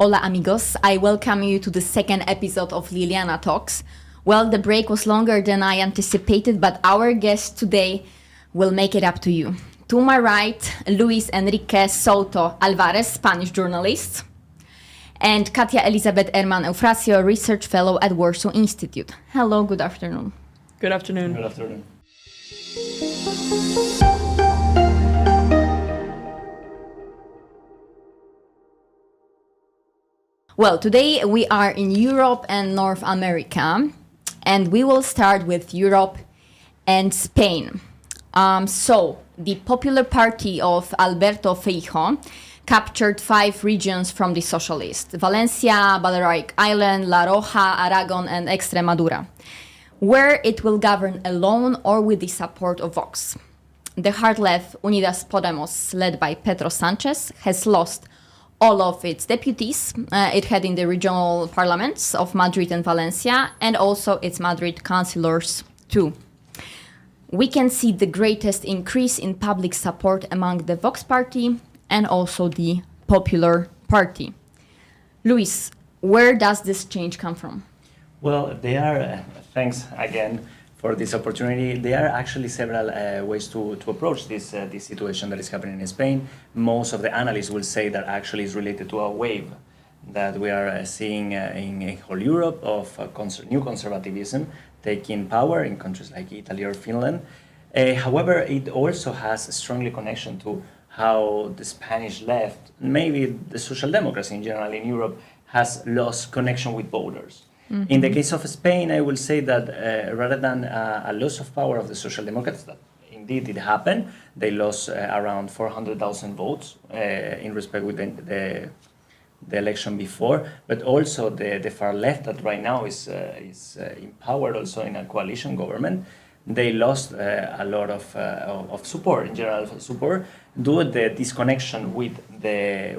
Hola amigos, I welcome you to the second episode of Liliana Talks. Well, the break was longer than I anticipated, but our guest today will make it up to you. To my right, Luis Enrique Souto Alvarez, Spanish journalist, and Katia Elizabeth Herman Eufrasio, research fellow at Warsaw Institute. Hello, good afternoon. Good afternoon. Good afternoon. Well, today we are in Europe and North America, and we will start with Europe and Spain. So, the Popular Party of Alberto Feijóo captured 5 regions from the socialists: Valencia, Balearic Island, La Rioja, Aragon, and Extremadura, where it will govern alone or with the support of Vox. The hard-left Unidas Podemos, led by Pedro Sanchez, has lost all of its deputies it had in the regional parliaments of Madrid and Valencia, and also its Madrid councillors too. We can see the greatest increase in public support among the Vox Party and also the Popular Party. Luis, where does this change come from? Well, thanks again for this opportunity. There are actually several ways to approach this situation that is happening in Spain. Most of the analysts will say that actually is related to a wave that we are seeing in whole Europe of new conservatism taking power in countries like Italy or Finland. However, it also has a strongly connection to how the Spanish left, maybe the social democracy in general in Europe, has lost connection with voters. Mm-hmm. In the case of Spain, I will say that rather than a loss of power of the Social Democrats, that indeed it happened, they lost around 400,000 votes in respect with the election before, but also the far left that right now is in power also in a coalition government. They lost a lot of support, in general support, due to the disconnection with the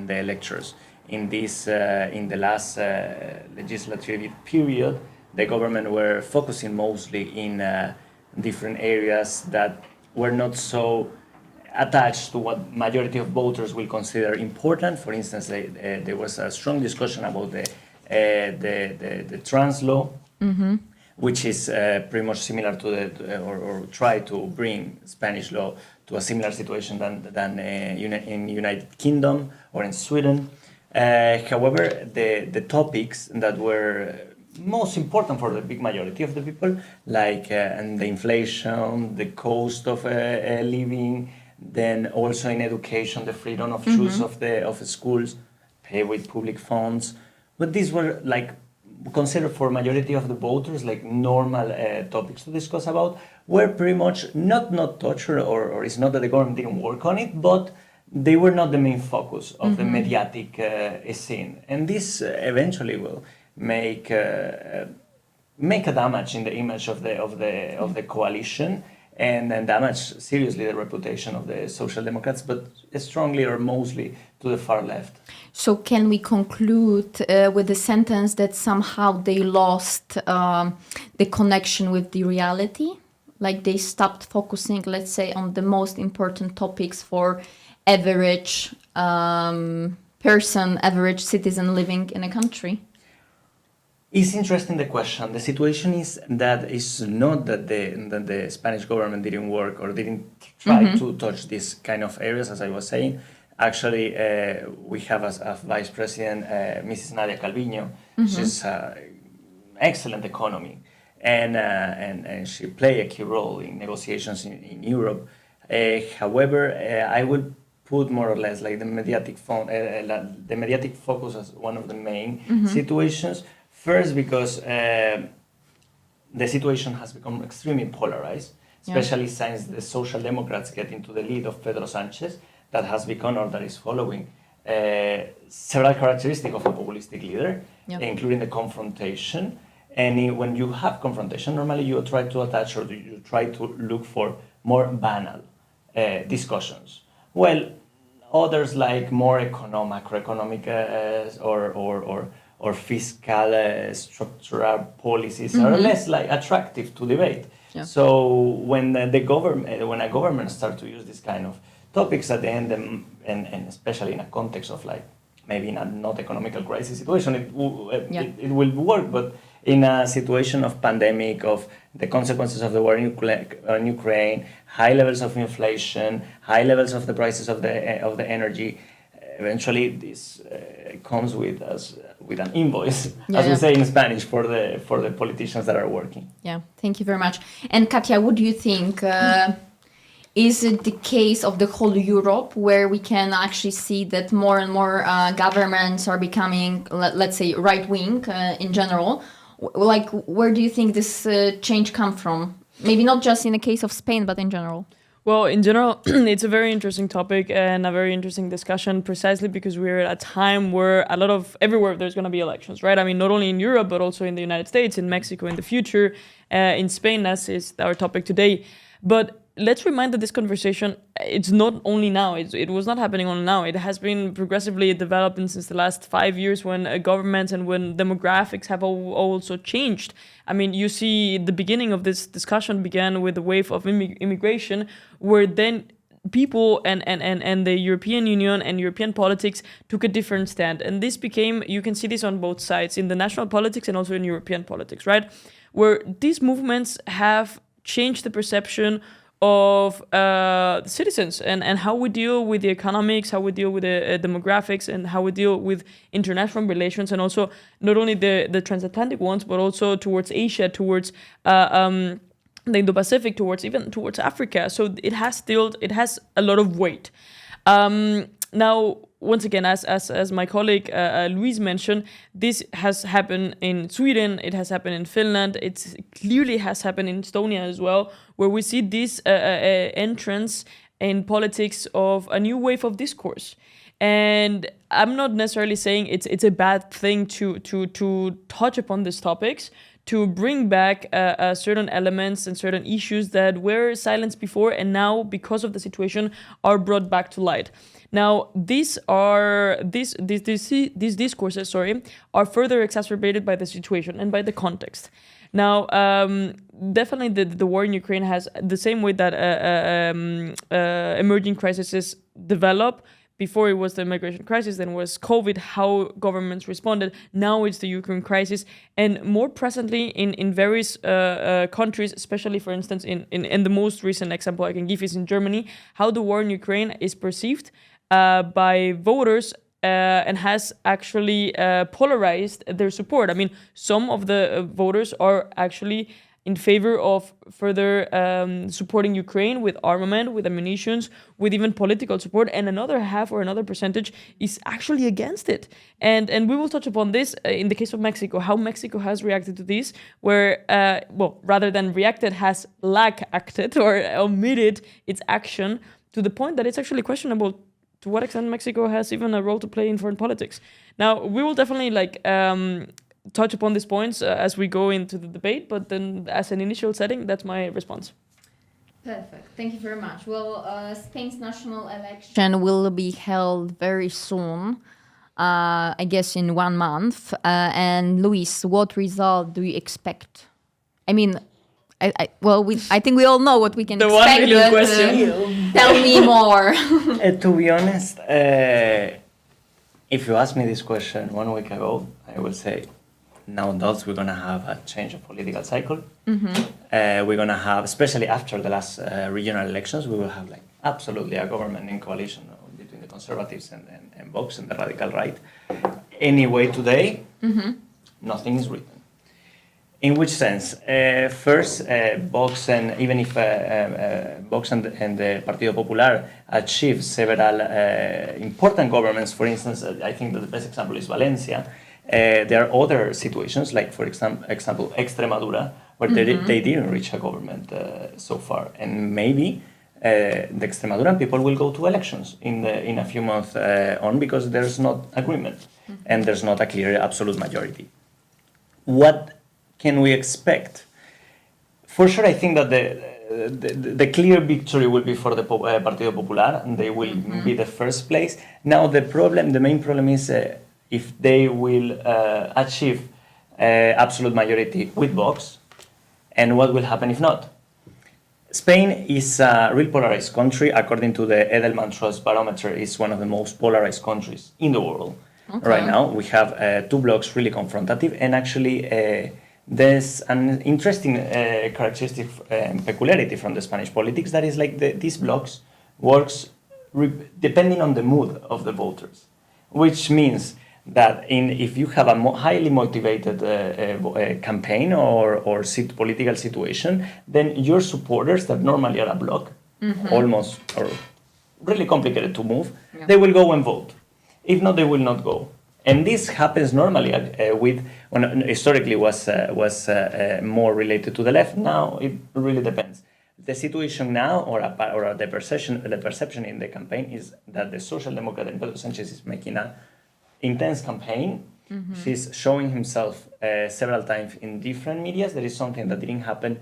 electors. In the last legislative period, the government were focusing mostly in different areas that were not so attached to what majority of voters will consider important. For instance, there was a strong discussion about the trans law, mm-hmm. which is pretty much similar to or try to bring Spanish law to a similar situation than in United Kingdom or in Sweden. However, the topics that were most important for the big majority of the people, like and the inflation, the cost of living, then also in education, the freedom of mm-hmm. choice of the schools, pay with public funds. But these were like considered for majority of the voters like normal topics to discuss about, were pretty much not touched or it's not that the government didn't work on it, but they were not the main focus of mm-hmm. the mediatic scene, and this eventually will make a damage in the image of the coalition, and then damage seriously the reputation of the Social Democrats, but strongly or mostly to the far left. So can we conclude with the sentence that somehow they lost the connection with the reality? Like they stopped focusing, let's say, on the most important topics for average person, average citizen living in a country? It's interesting, the question. The situation is that it's not that the Spanish government didn't work or didn't try mm-hmm. to touch these kind of areas, as I was saying. Actually, we have as a vice president, Mrs. Nadia Calviño. Mm-hmm. She's excellent economy, and she played a key role in negotiations in Europe. However, I would put more or less like the mediatic focus as one of the main mm-hmm. situations. First, because the situation has become extremely polarized, especially since the Social Democrats get into the lead of Pedro Sanchez, that has become or that is following several characteristics of a populistic leader, including the confrontation. And when you have confrontation, normally you try to attach or you try to look for more banal discussions. Well, others like more macroeconomic or fiscal structural policies mm-hmm. are less like attractive to debate. Yeah. So when a government starts to use this kind of topics at the end, and especially in a context of like maybe in a not economical crisis situation, Yeah. it will work, but in a situation of pandemic, of the consequences of the war in Ukraine, high levels of inflation, high levels of the prices of the energy, eventually this comes with an invoice, as we say in Spanish, for the politicians that are working. Yeah, thank you very much. And Katia, what do you think? Is it the case of the whole Europe where we can actually see that more and more governments are becoming, let's say, right-wing in general? Like, where do you think this change come from? Maybe not just in the case of Spain, but in general. Well, in general, it's a very interesting topic and a very interesting discussion, precisely because we're at a time where everywhere there's going to be elections, right? I mean, not only in Europe, but also in the United States, in Mexico in the future, in Spain, as is our topic today. But let's remind that this conversation, it's not only now, it was not happening only now. It has been progressively developing since the last 5 years when governments and when demographics have also changed. I mean, you see the beginning of this discussion began with the wave of immigration, where then people and the European Union and European politics took a different stand. And this became, you can see this on both sides, in the national politics and also in European politics, right? Where these movements have changed the perception of citizens and how we deal with the economics, how we deal with the demographics, and how we deal with international relations, and also not only the transatlantic ones, but also towards Asia, towards the Indo-Pacific, towards Africa. So it has a lot of weight. Now, once again, as my colleague Luis mentioned, this has happened in Sweden, it has happened in Finland, it clearly has happened in Estonia as well, where we see this entrance in politics of a new wave of discourse. And I'm not necessarily saying it's a bad thing to touch upon these topics, to bring back certain elements and certain issues that were silenced before and now, because of the situation, are brought back to light. Now, these discourses, are further exacerbated by the situation and by the context. Now, definitely the war in Ukraine has the same way that emerging crises develop. Before it was the migration crisis, then was COVID, how governments responded. Now it's the Ukraine crisis. And more presently in various countries, especially, for instance, in the most recent example I can give is in Germany, how the war in Ukraine is perceived by voters and has actually polarized their support. I mean, some of the voters are actually in favor of further supporting Ukraine with armament, with ammunitions, with even political support, and another half or another percentage is actually against it. And we will touch upon this in the case of Mexico, how Mexico has reacted to this, where, rather than reacted, has acted or omitted its action to the point that it's actually questionable to what extent Mexico has even a role to play in foreign politics. Now, we will definitely touch upon these points as we go into the debate, but then as an initial setting, that's my response. Perfect. Thank you very much. Well, Spain's national election will be held very soon, I guess in 1 month. And Luis, what result do you expect? I mean, I think we all know what we can expect. The 1 million question. Tell me more. To be honest, if you asked me this question 1 week ago, I would say, now we're going to have a change of political cycle. Mm-hmm. We're going to have, especially after the last regional elections, we will have absolutely a government in coalition between the conservatives and Vox and the radical right. Anyway, today, nothing is written. In which sense? First, Vox, and even if Vox and the Partido Popular achieved several important governments, for instance, I think that the best example is Valencia. There are other situations, like, for example, Extremadura, where they didn't reach a government so far. And maybe the Extremaduran people will go to elections in a few months on, because there's not agreement and there's not a clear absolute majority. What can we expect? For sure, I think that the clear victory will be for the Partido Popular, and they will be the first place. Now, the main problem is if they will achieve absolute majority with Vox, and what will happen if not. Spain is a real polarized country. According to the Edelman Trust Barometer, it's one of the most polarized countries in the world. right now. We have two blocs really confrontative, and actually there's an interesting characteristic peculiarity from the Spanish politics that is like these blocs works depending on the mood of the voters, which means that if you have a highly motivated campaign or political situation, then your supporters that normally are a bloc, almost or really complicated to move, they will go and vote. If not, they will not go. And this happens normally when historically was more related to the left. Now it really depends. The situation now, or the perception in the campaign is that the Social Democrat and Pedro Sanchez is making a intense campaign. She's showing himself several times in different medias. There is something that didn't happen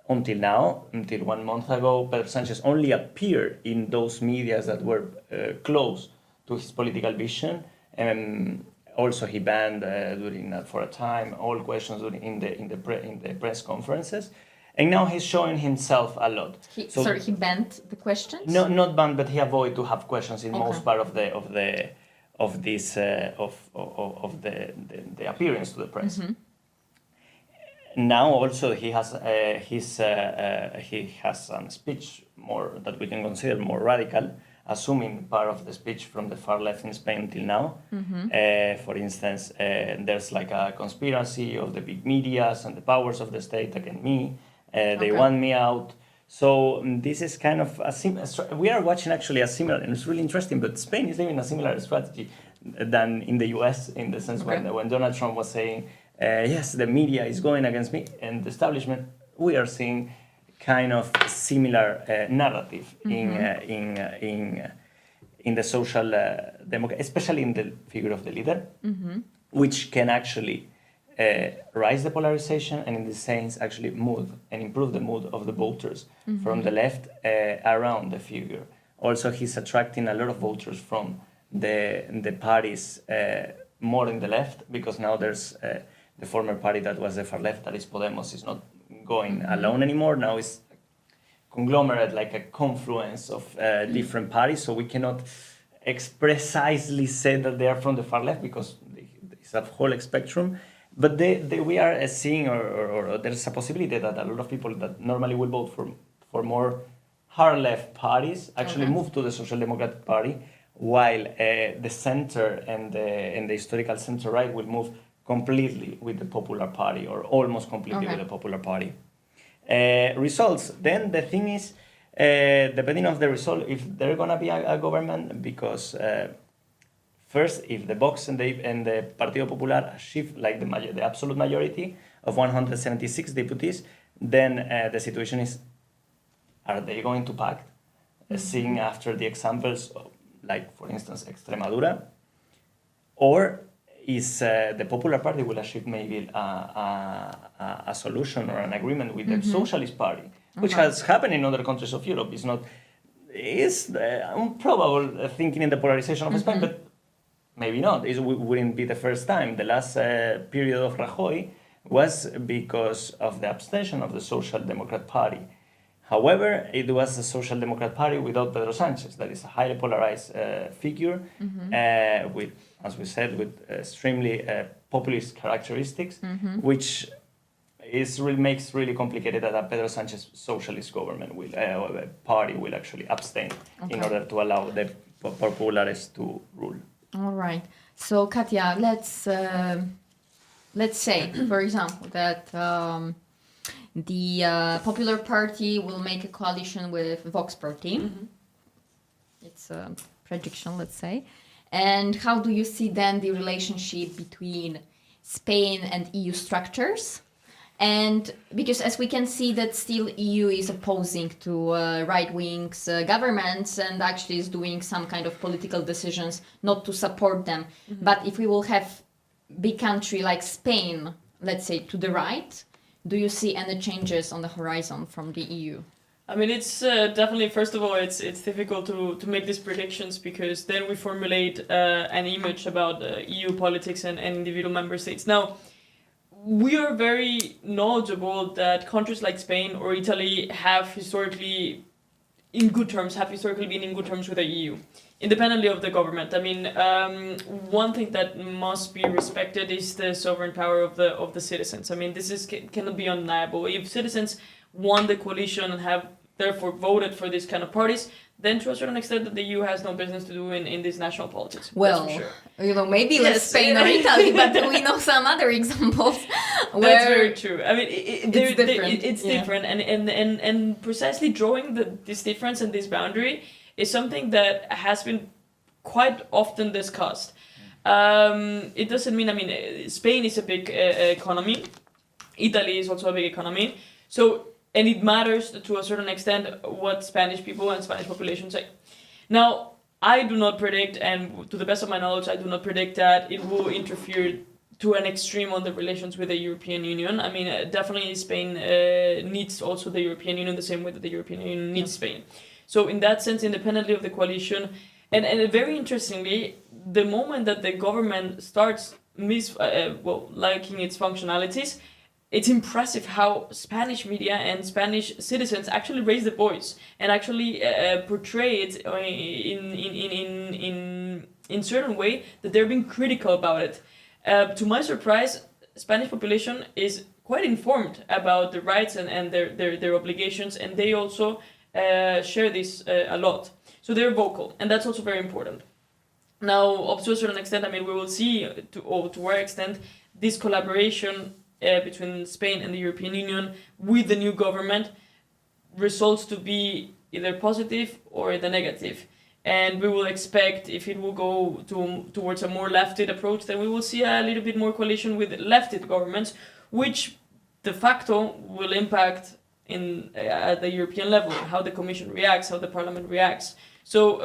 until now. Until 1 month ago, Pedro Sanchez only appeared in those medias that were close to his political vision. Also, he banned for a time all questions in the press conferences. And now he's showing himself a lot. He banned the questions? No, not banned, but he avoided to have questions in most part of the appearance to the press. Now also he has some speech more that we can consider more radical, assuming part of the speech from the far left in Spain until now. For instance, there's like a conspiracy of the big medias and the powers of the state against me. They want me out. So this is kind of we are watching actually a similar, and it's really interesting, but Spain is living a similar strategy than in the US, in the sense when Donald Trump was saying, yes, the media is going against me and the establishment, we are seeing kind of similar narrative in the social democracy, especially in the figure of the leader, which can actually rise the polarization and in the sense actually move and improve the mood of the voters from the left around the figure. Also, he's attracting a lot of voters from the parties more in the left, because now there's the former party that was the far left, that is Podemos, is not going alone anymore. Now it's a conglomerate, like a confluence of different parties. So we cannot precisely say that they are from the far left, because it's a whole spectrum. But we are seeing, or there's a possibility that a lot of people that normally will vote for more hard left parties actually move to the Social Democratic Party, while the center and the historical center right will move completely with the Popular Party, or almost completely with the Popular Party. Results. Then the thing is, depending on the result, if there's gonna be a government, because first, if the Vox and the Partido Popular achieve like the absolute majority of 176 deputies, then the situation is, are they going to pact? Seeing after the examples, like for instance Extremadura, or is the Popular Party will achieve maybe a solution or an agreement with the Socialist Party, which has happened in other countries of Europe. It's improbable thinking in the polarization of Spain, but maybe not. It wouldn't be the first time. The last period of Rajoy was because of the abstention of the Social Democrat Party. However, it was the Social Democrat Party without Pedro Sanchez. That is a highly polarized figure, with, as we said, with extremely populist characteristics, which makes really complicated that a Pedro Sanchez socialist government party will actually abstain in order to allow the populares to rule. All right. So, Katia, let's say, for example, that the Popular Party will make a coalition with Vox Party. It's a prediction, let's say. And how do you see then the relationship between Spain and EU structures? And because as we can see that still EU is opposing to right-wing governments and actually is doing some kind of political decisions not to support them. But if we will have big country like Spain, let's say to the right, do you see any changes on the horizon from the EU? I mean, it's definitely, first of all, it's difficult to make these predictions, because then we formulate an image about EU politics and individual member states. Now, we are very knowledgeable that countries like Spain or Italy have historically in good terms, have historically been in good terms with the EU, independently of the government. I mean, one thing that must be respected is the sovereign power of the citizens. I mean, this is cannot be undeniable. If citizens won the coalition and have therefore voted for these kind of parties, then to a certain extent the EU has no business to do in this national politics. Well, that's for sure. you know, maybe less Yes. Spain or Italy, but we know some other examples where That's very true. I mean, it's different. It's Yeah. different, and precisely drawing this difference and this boundary is something that has been quite often discussed. It doesn't mean, I mean, Spain is a big economy, Italy is also a big economy, so, and it matters to a certain extent what Spanish people and Spanish population say. Now, I do not predict, and to the best of my knowledge, I do not predict that it will interfere to an extreme on the relations with the European Union. I mean, definitely Spain needs also the European Union the same way that the European Union needs Spain. So in that sense, independently of the coalition, and very interestingly, the moment that the government starts liking its functionalities, it's impressive how Spanish media and Spanish citizens actually raise the voice and actually portray it in certain way that they're being critical about it. To my surprise, Spanish population is quite informed about the rights and their obligations, and they also share this a lot. So they're vocal, and that's also very important. Now, up to a certain extent, I mean, we will see to what extent this collaboration between Spain and the European Union with the new government results to be either positive or the negative. And we will expect, if it will go towards a more lefted approach, then we will see a little bit more coalition with lefted governments, which de facto will impact at the European level, how the Commission reacts, how the Parliament reacts. So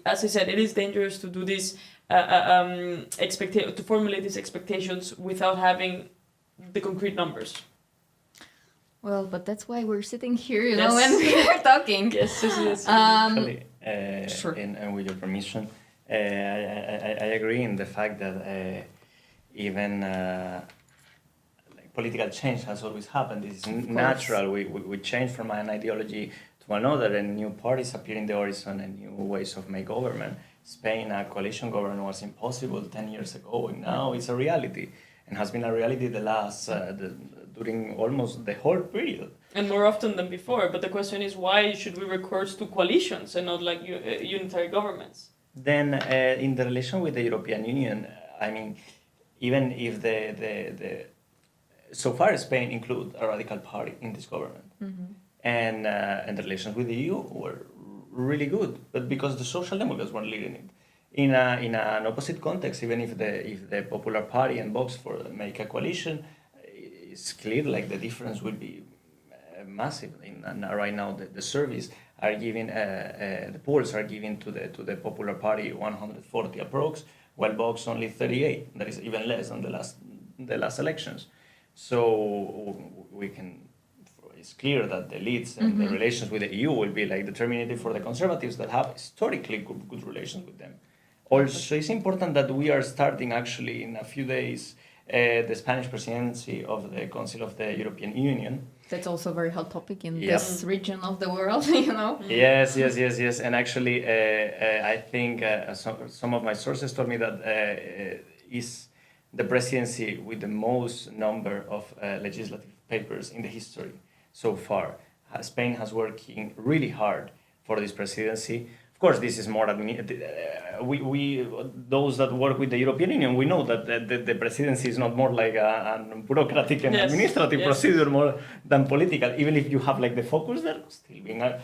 as I said, it is dangerous to do this, to formulate these expectations without having the concrete numbers. well, but that's why we're sitting here, you Yes. know, and we're talking. Yes. Actually, Sure. and with your permission, I agree in the fact that even like political change has always happened. This is natural. We change from an ideology to another, and new parties appear in the horizon and new ways of make government. Spain, a coalition government was impossible 10 years ago, and now it's a reality, and has been a reality the last during almost the whole period. And more often than before. But the question is, why should we recourse to coalitions and not like unitary governments? Then, in the relation with the European Union, I mean, even if the so far Spain include a radical party in this government, and the relations with the EU were really good, but because the Social Democrats weren't leading it. In an opposite context, even if the Popular Party and Vox make a coalition, it's clear like the difference will be massive. And right now, the surveys are giving the polls are giving to the Popular Party 140 approx, while Vox only 38. That is even less than the last elections. So we can. It's clear that the leads and the relations with the EU will be like determinative for the conservatives that have historically good relations with them. Also, it's important that we are starting actually in a few days the Spanish presidency of the Council of the European Union. That's also a very hot topic in Yep. this region of the world, you know. Yes. And actually, I think some of my sources told me that is the presidency with the most number of legislative papers in the history so far. Spain has working really hard for this presidency. Of course, this is more we those that work with the European Union, we know that the presidency is not more like a bureaucratic and administrative procedure more than political. Even if you have like the focus there, still being a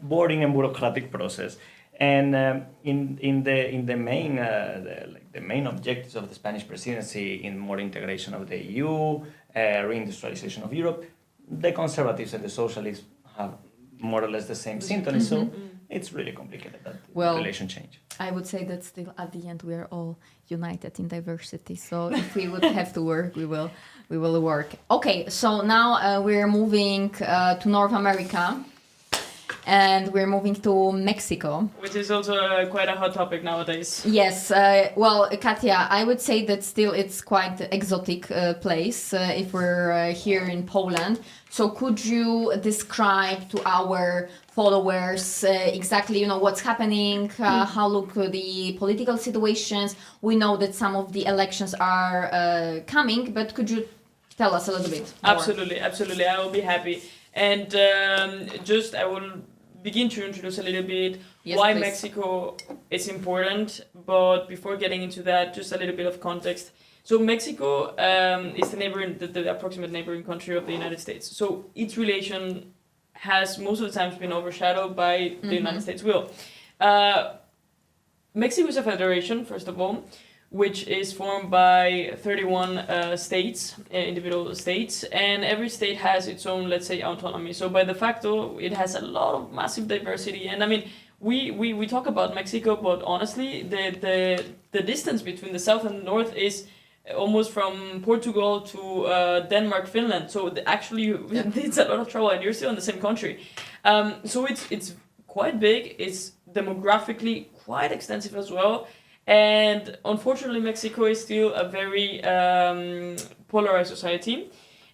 boring and bureaucratic process. And in the main the main objectives of the Spanish presidency in more integration of the EU, reindustrialization of Europe, the conservatives and the socialists have more or less the same symptoms. So it's really complicated that relation change. I would say that still at the end we are all united in diversity. So if we would have to work, we will work. Okay, so now we're moving to North America. and we're moving to Mexico. Which is also quite a hot topic nowadays. Yes, well, Katia, I would say that still it's quite exotic place if we're here in Poland. So could you describe to our followers exactly, you know, what's happening, how look the political situations? We know that some of the elections are coming, but could you tell us a little bit more? Absolutely, I will be happy. And I will begin to introduce a little bit why please. Mexico is important. But before getting into that, just a little bit of context. So Mexico is the approximate neighboring country of the United States. So its relation has most of the times been overshadowed by the United States will. Mexico is a federation, first of all, which is formed by 31 states, individual states, and every state has its own, let's say, autonomy. So by de facto, it has a lot of massive diversity. And I mean, we talk about Mexico, but honestly, the distance between the south and the north is almost from Portugal to Denmark, Finland. So actually, it's a lot of trouble, and you're still in the same country. So it's quite big. It's demographically quite extensive as well. And unfortunately, Mexico is still a very polarized society.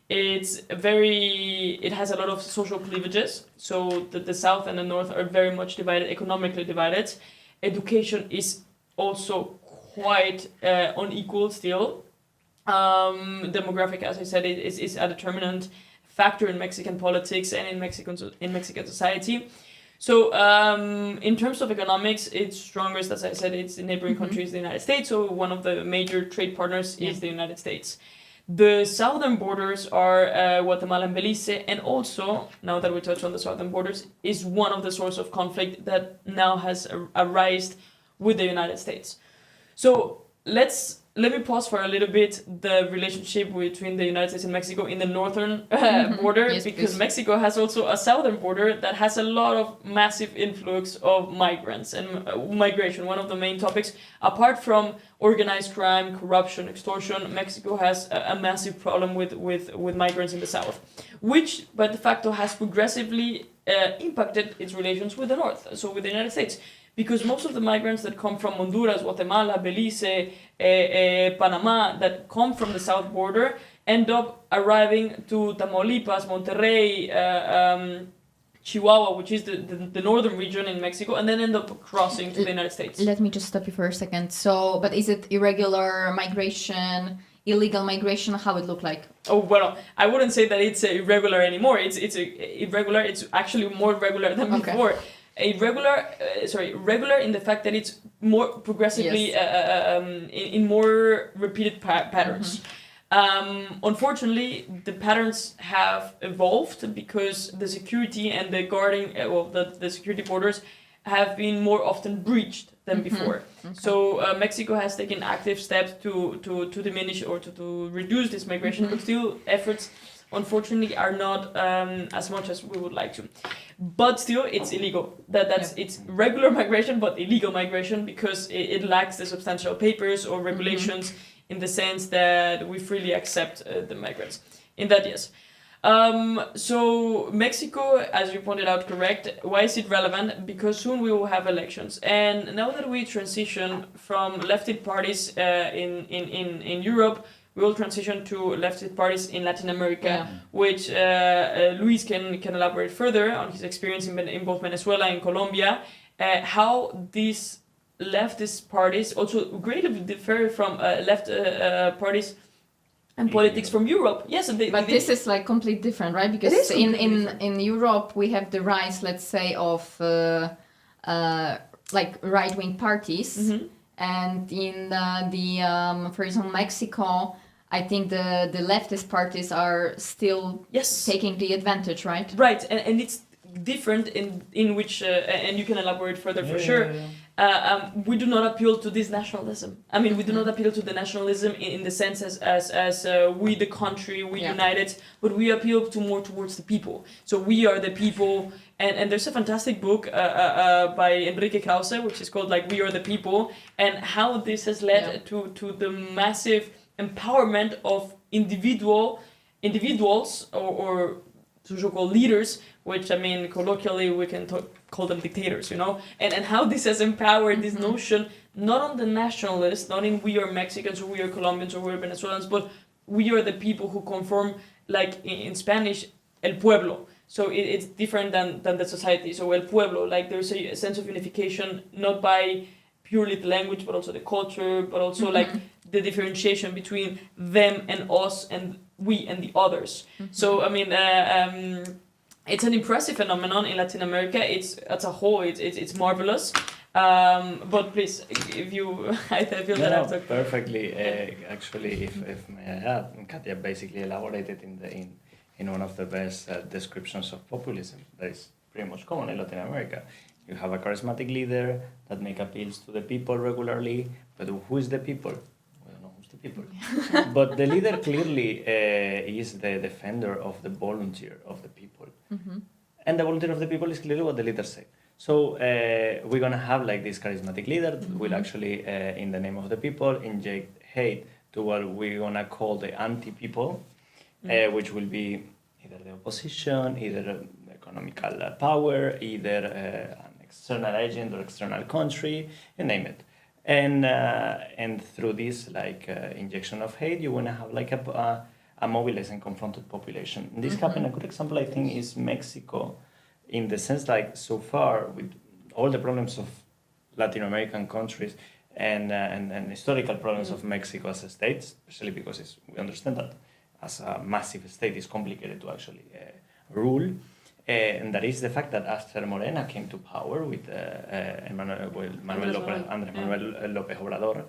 It has a lot of social cleavages. So the south and the north are very much divided, economically divided. Education is also quite unequal still. Demographic, as I said, is a determinant factor in Mexican politics and in Mexican society. So in terms of economics, it's strongest, as I said, it's the neighboring countries, the United States. So one of the major trade partners is the United States. The southern borders are Guatemala and Belize, and also, now that we touch on the southern borders, is one of the sources of conflict that now has arisen with the United States. So let me pause for a little bit the relationship between the United States and Mexico in the northern border, Yes, because please. Mexico has also a southern border that has a lot of massive influx of migrants and migration. One of the main topics, apart from organized crime, corruption, extortion, Mexico has a massive problem with migrants in the south, which by de facto has progressively impacted its relations with the north, so with the United States. Because most of the migrants that come from Honduras, Guatemala, Belize, Panama, that come from the south border, end up arriving to Tamaulipas, Monterrey, Chihuahua, which is the northern region in Mexico, and then end up crossing to the United States. Let me just stop you for a second. So, but is it irregular migration, illegal migration? How it look like? Oh, well, I wouldn't say that it's irregular anymore. It's irregular. It's actually more regular than before. Regular in the fact that it's more progressively in more repeated patterns. Unfortunately, the patterns have evolved because the security and the guarding, the security borders have been more often breached than before. Okay. So Mexico has taken active steps to diminish or to reduce this migration, but still efforts unfortunately are not as much as we would like to. But still, it's illegal. It's regular migration, but illegal migration because it lacks the substantial papers or regulations in the sense that we freely accept the migrants. In that, yes. So Mexico, as you pointed out, correct. Why is it relevant? Because soon we will have elections, and now that we transition from leftist parties in Europe, we will transition to leftist parties in Latin America, which Luis can elaborate further on his experience in both Venezuela and Colombia, how these leftist parties also greatly differ from left parties and politics from Europe. Yes, but this is like completely different, right? Because in Europe we have the rise, let's say, of like right-wing parties, and in for example, Mexico, I think the leftist parties are still taking the advantage, right? Right, and it's different in which, and you can elaborate further for sure. We do not appeal to this nationalism. I mean, we do not appeal to the nationalism in the sense as we the country, we united, but we appeal to more towards the people. So we are the people, and there's a fantastic book by Enrique Krause, which is called like We Are the People, and how this has led to the massive empowerment of individuals or so-called leaders, which I mean, colloquially, we can call them dictators, you know, and how this has empowered this notion, not on the nationalists, not in we are Mexicans or we are Colombians or we are Venezuelans, but we are the people who conform, like in Spanish, el pueblo. So it's different than the society. So el pueblo, like there's a sense of unification, not by purely the language, but also the culture, but also like the differentiation between them and us and we and the others. So I mean, it's an impressive phenomenon in Latin America. It's as a whole, it's marvelous. But please, if you, I feel that No, after perfectly. Actually, if may I add, Katia basically elaborated in one of the best descriptions of populism that is pretty much common in Latin America. You have a charismatic leader that make appeals to the people regularly, but who is the people? We don't know who's the people. But the leader clearly is the defender of the volunteer of the people. And the volunteer of the people is clearly what the leader said. So we're going to have like this charismatic leader that will actually, in the name of the people, inject hate to what we're going to call the anti-people, which will be either the opposition, either economical power, either an external agent or external country, you name it. And through this like injection of hate, you want to have like a mobilized and confronted population. And this happened. A good example, I think, is Mexico, in the sense like so far with all the problems of Latin American countries and historical problems of Mexico as a state, especially because we understand that as a massive state is complicated to actually rule. And that is the fact that after Morena came to power with Manuel López Obrador,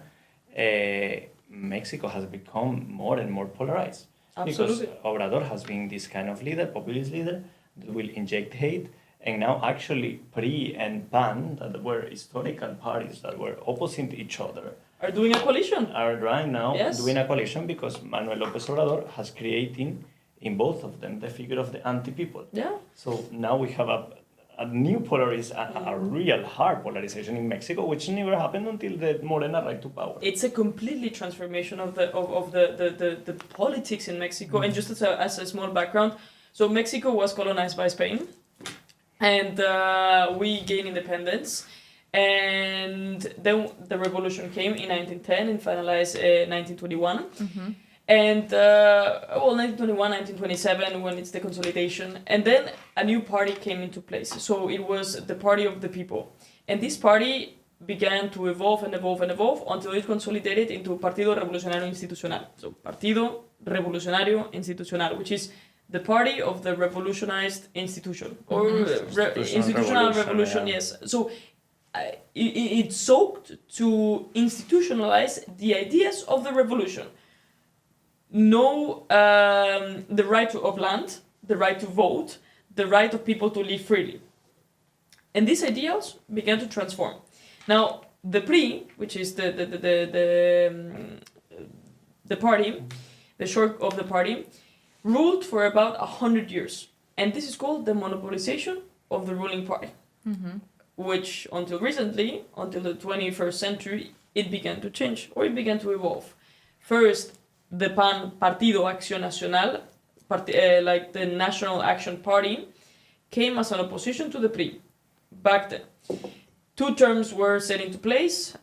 Mexico has become more and more polarized. Absolutely. Because Obrador has been this kind of leader, populist leader, that will inject hate. And now actually PRI and PAN, that were historical parties that were opposite each other, are doing a coalition. Are right now Yes. doing a coalition because Manuel López Obrador has created in both of them the figure of the anti-people. Yeah. So now we have a new a real hard polarization in Mexico, which never happened until the Morena right to power. It's a completely transformation of the politics in Mexico. And just as a small background, so Mexico was colonized by Spain, and we gained independence. And then the revolution came in 1910 and finalized 1921. And 1921, 1927, when it's the consolidation. And then a new party came into place. So it was the party of the people. And this party began to evolve and evolve and evolve until it consolidated into Partido Revolucionario Institucional. So Partido Revolucionario Institucional, which is the party of the revolutionized institution. Or institutional revolution, yeah. yes. So it sought to institutionalize the ideas of the revolution. The right of land, the right to vote, the right of people to live freely. And these ideas began to transform. Now, the PRI, which is the party, the short of the party, ruled for about 100 years. And this is called the monopolization of the ruling party, which until recently, until the 21st century, it began to change, or it began to evolve. First, the PAN, Partido Acción Nacional, like the National Action Party, came as an opposition to the PRI back then. 2 terms were set into place.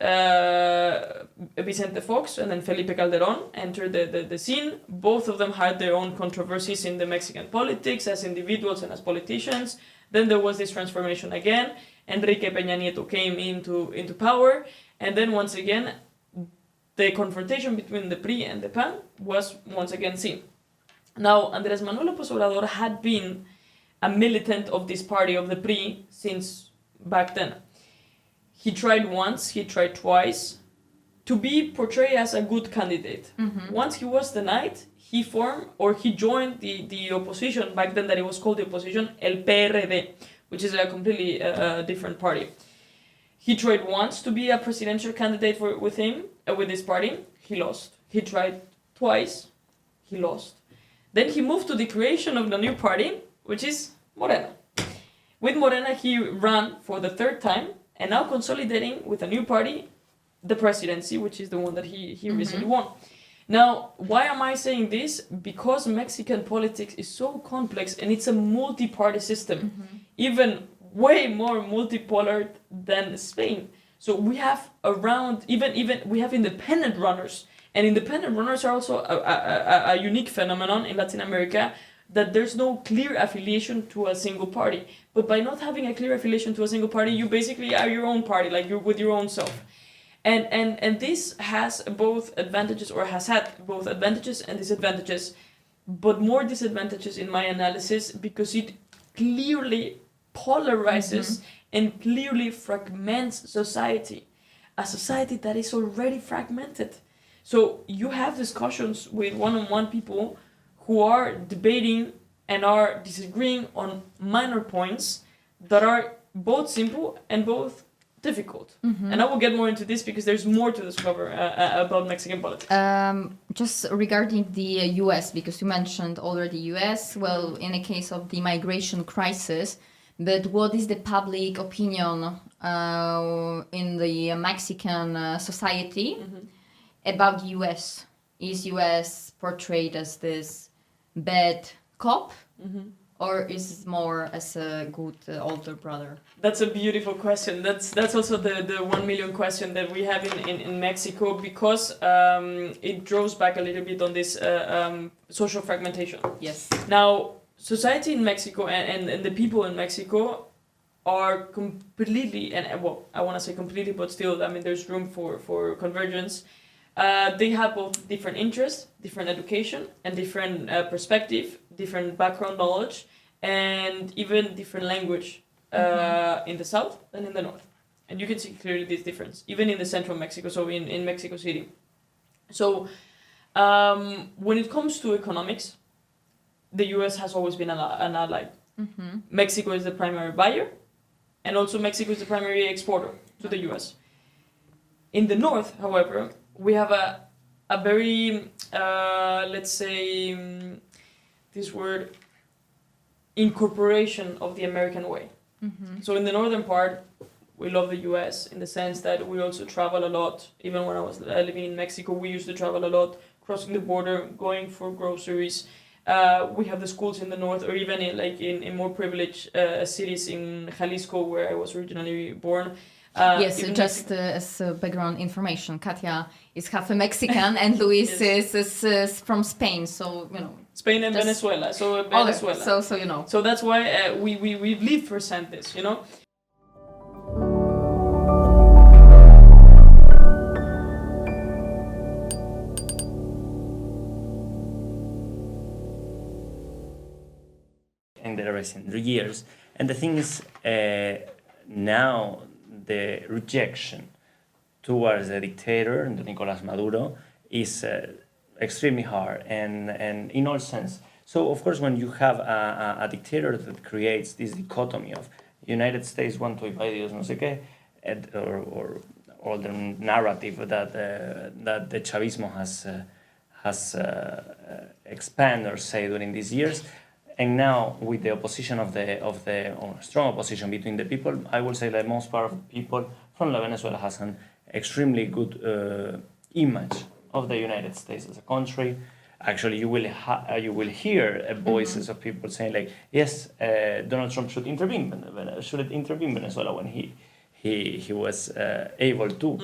Vicente Fox and then Felipe Calderón entered the scene. Both of them had their own controversies in the Mexican politics as individuals and as politicians. Then there was this transformation again. Enrique Peña Nieto came into power. And then once again, the confrontation between the PRI and the PAN was once again seen. Now, Andrés Manuel López Obrador had been a militant of this party of the PRI since back then. He tried once, he tried twice to be portrayed as a good candidate. Once he was denied, he joined the opposition, back then that it was called the opposition, El PRD, which is a completely different party. He tried once to be a presidential candidate with this party. He lost. He tried twice. He lost. Then he moved to the creation of the new party, which is Morena. With Morena, he ran for the 3rd time, and now consolidating with a new party, the presidency, which is the one that he recently won. Now, why am I saying this? Because Mexican politics is so complex and it's a multi-party system, even way more multipolar than Spain. So we have around, even we have independent runners, and independent runners are also a unique phenomenon in Latin America, that there's no clear affiliation to a single party. But by not having a clear affiliation to a single party, you basically are your own party, like you're with your own self. And this has both advantages, or has had both advantages and disadvantages, but more disadvantages in my analysis, because it clearly polarizes and clearly fragments society, a society that is already fragmented. So you have discussions with one-on-one people who are debating and are disagreeing on minor points that are both simple and both difficult. And I will get more into this because there's more to discover about Mexican politics. Just regarding the US, because you mentioned already US, well, in the case of the migration crisis, but what is the public opinion in the Mexican society about US? Is US portrayed as this bad cop, or is it more as a good older brother? That's a beautiful question. That's also the 1 million question that we have in Mexico, because it draws back a little bit on this social fragmentation. Yes. Now, society in Mexico and the people in Mexico are completely, and well, I want to say completely, but still, I mean, there's room for convergence. They have both different interests, different education, and different perspective, different background knowledge, and even different language in the south than in the north. And you can see clearly this difference, even in the central Mexico, so in Mexico City. So when it comes to economics, the US has always been an ally. Mexico is the primary buyer, and also Mexico is the primary exporter to the US. In the north, however, we have a very, let's say, this word, incorporation of the American way. So in the northern part, we love the US in the sense that we also travel a lot. Even when I was living in Mexico, we used to travel a lot, crossing the border, going for groceries. We have the schools in the north, or even in more privileged cities in Jalisco, where I was originally born. Yes, just as background information, Katia is half a Mexican and Luis is from Spain, so you know. Spain and Venezuela, so Venezuela. Okay, so you know. So that's why we live percent this, you know. In the recent years, and the thing is, now the rejection towards the dictator, Nicolás Maduro, is extremely hard and in all sense. So of course, when you have a dictator that creates this dichotomy of United States want to invade Dios no sé qué, or the narrative that the Chavismo has expanded or say during these years. And now, with the opposition of the strong opposition between the people, I will say that most part of people from Venezuela has an extremely good image of the United States as a country. Actually, you will hear voices of people saying like, yes, Donald Trump should intervene Venezuela when he was able to.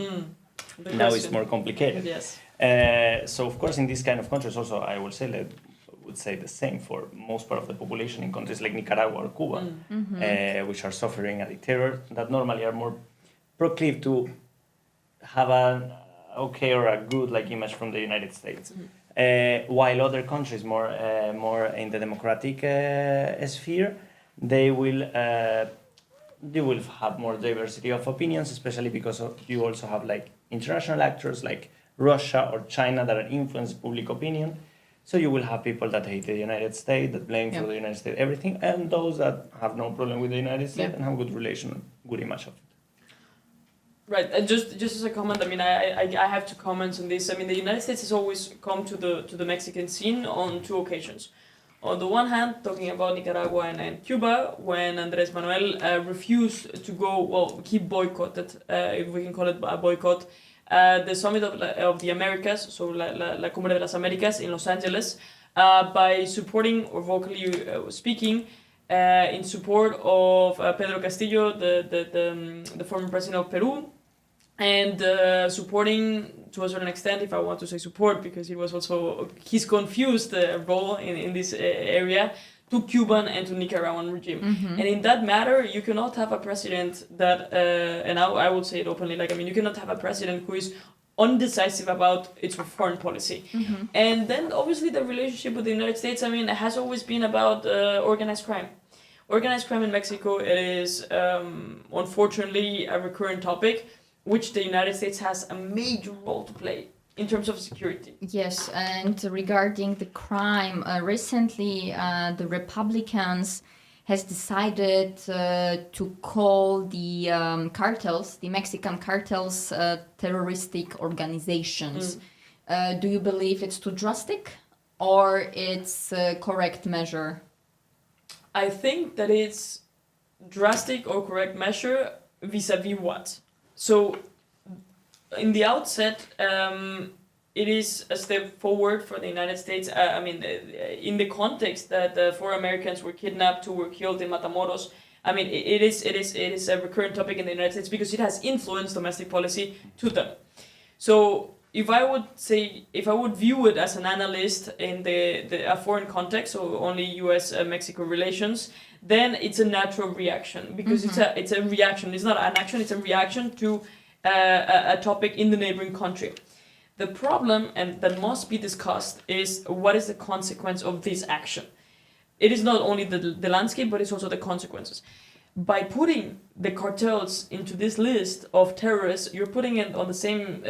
Now it's more complicated. Yes. So of course, in this kind of countries, also I will say that. Would say the same for most part of the population in countries like Nicaragua or Cuba, which are suffering a dictator that normally are more proclive to have an okay or a good like image from the United States, while other countries more in the democratic sphere, they will have more diversity of opinions, especially because you also have like international actors like Russia or China that are influenced public opinion. So you will have people that hate the United States, that blame for the United States everything, and those that have no problem with the United States and have good relation, good image of it. Right, and just as a comment, I mean, I have to comment on this. I mean, the United States has always come to the Mexican scene on two occasions. On the one hand, talking about Nicaragua and Cuba, when Andrés Manuel refused to go, well, he boycotted, if we can call it a boycott, the Summit of the Americas, so la Cumbre de las Américas in Los Angeles, by supporting or vocally speaking in support of Pedro Castillo, the former president of Peru, and supporting to a certain extent, if I want to say support, because it was also his confused role in this area, to Cuban and to Nicaraguan regime. And in that matter, you cannot have a president that, and I would say it openly, you cannot have a president who is undecisive about its foreign policy. And then obviously the relationship with the United States, has always been about organized crime. Organized crime in Mexico, it is unfortunately a recurrent topic, which the United States has a major role to play in terms of security. Yes, and regarding the crime, recently the Republicans has decided to call the cartels, the Mexican cartels, terroristic organizations. Do you believe it's too drastic or it's a correct measure? I think that it's drastic or correct measure vis-a-vis what? So in the outset, it is a step forward for the United States. In the context that 4 Americans were kidnapped, 2 were killed in Matamoros. It is a recurrent topic in the United States because it has influenced domestic policy to them. So if I would view it as an analyst in a foreign context, so only U.S.-Mexico relations, then it's a natural reaction because it's a reaction. It's not an action. It's a reaction to a topic in the neighboring country. The problem, and that must be discussed, is what is the consequence of this action. It is not only the landscape, but it's also the consequences. By putting the cartels into this list of terrorists, you're putting it on the same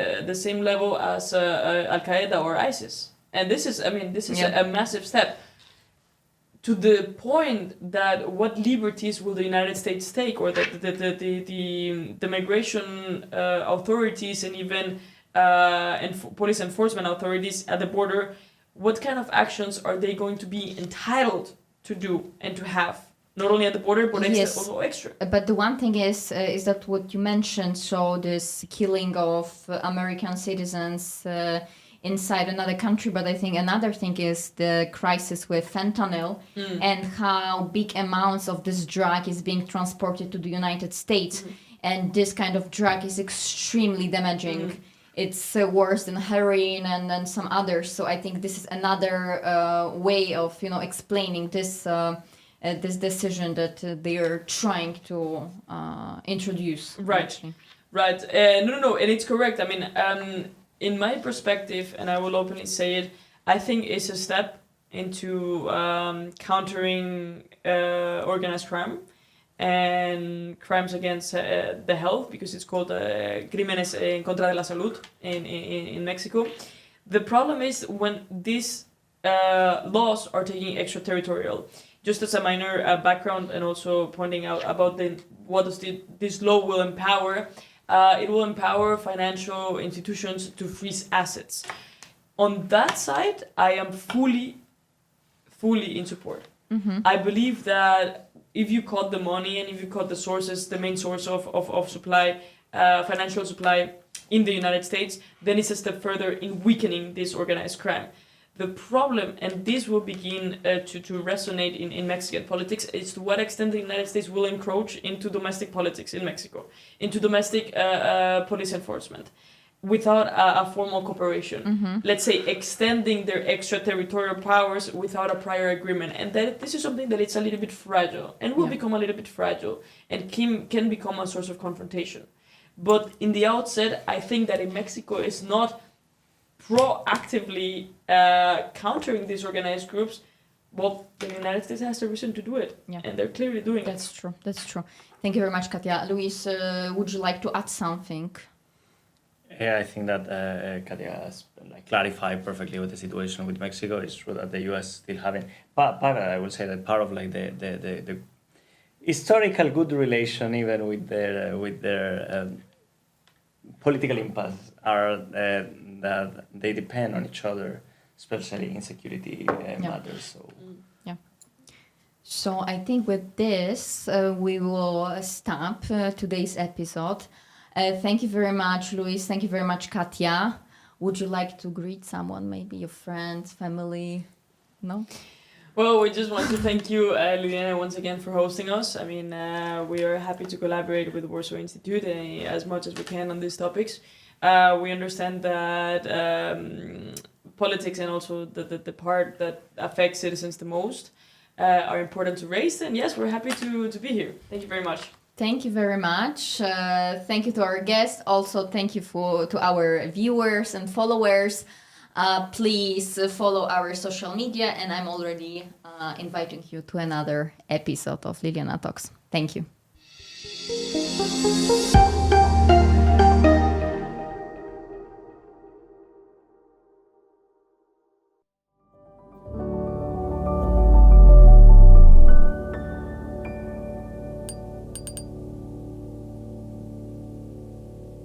level as Al Qaeda or ISIS, and this is a massive step. To the point that what liberties will the United States take, or the migration authorities and even police enforcement authorities at the border, what kind of actions are they going to be entitled to do and to have? Not only at the border, but also extra. But the one thing is that what you mentioned, so this killing of American citizens inside another country, but I think another thing is the crisis with fentanyl and how big amounts of this drug is being transported to the United States. And this kind of drug is extremely damaging. It's worse than heroin and some others. So I think this is another way of explaining this this decision that they are trying to introduce. Right, actually. right. No, and it's correct. In my perspective, and I will openly say it, I think it's a step into countering organized crime and crimes against the health, because it's called crímenes en contra de la salud in Mexico. The problem is when these laws are taking extraterritorial. Just as a minor background, and also pointing out about what this law will empower. It will empower financial institutions to freeze assets. On that side, I am fully in support. I believe that if you cut the money and if you cut the sources, the main source of supply, financial supply in the United States, then it's a step further in weakening this organized crime. The problem, and this will begin to resonate in Mexican politics, is to what extent the United States will encroach into domestic politics in Mexico, into domestic police enforcement, without a formal cooperation. Let's say extending their extraterritorial powers without a prior agreement. And that this is something that it's a little bit fragile, and will become a little bit fragile, and can become a source of confrontation. But in the outset, I think that in Mexico is not proactively countering these organized groups. Well, the United States has a reason to do it, and they're clearly doing it. That's true. That's true. Thank you very much, Katia. Luis, would you like to add something? Yeah, I think that Katia has clarified perfectly with the situation with Mexico. It's true that the U.S. still having, but I will say that part of the historical good relation, even with their political impasse, are that they depend on each other, especially in security matters. So. So I think with this we will stop today's episode. Thank you very much, Luis. Thank you very much, Katia. Would you like to greet someone, maybe your friends, family? No? Well, we just want to thank you, Liliana, once again for hosting us. I mean, we are happy to collaborate with the Warsaw Institute as much as we can on these topics. We understand that politics and also the part that affects citizens the most are important to raise. And yes, we're happy to be here. Thank you very much. Thank you very much. Thank you to our guests. Also, thank you to our viewers and followers. Please follow our social media, and I'm already inviting you to another episode of Liliana Talks. Thank you.